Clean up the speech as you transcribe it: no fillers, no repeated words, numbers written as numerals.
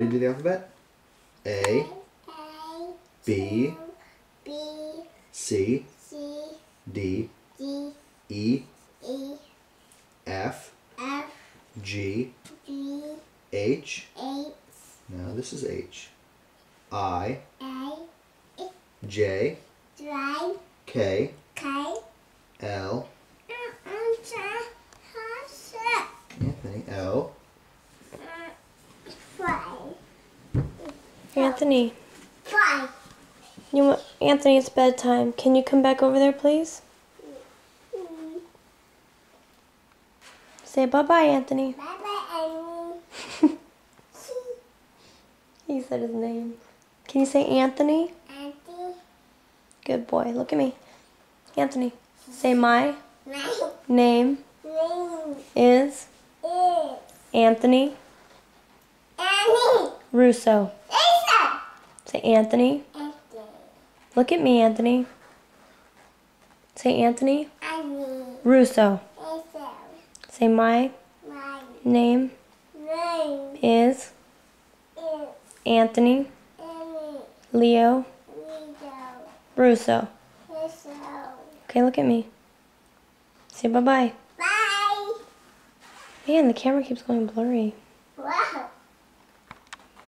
Do the alphabet. A, B, C, D, E, F, G, H. No, this is H. I, J, K, L, Anthony, L. Anthony. Anthony, it's bedtime. Can you come back over there, please? Say bye-bye, Anthony. He said his name. Can you say Anthony? Good boy. Look at me. Anthony. Say my name is Anthony Russo. Say Anthony. Look at me, Anthony. Say Anthony Russo. Say my name is Anthony Leo Russo. Okay, look at me. Say bye-bye. Man, the camera keeps going blurry.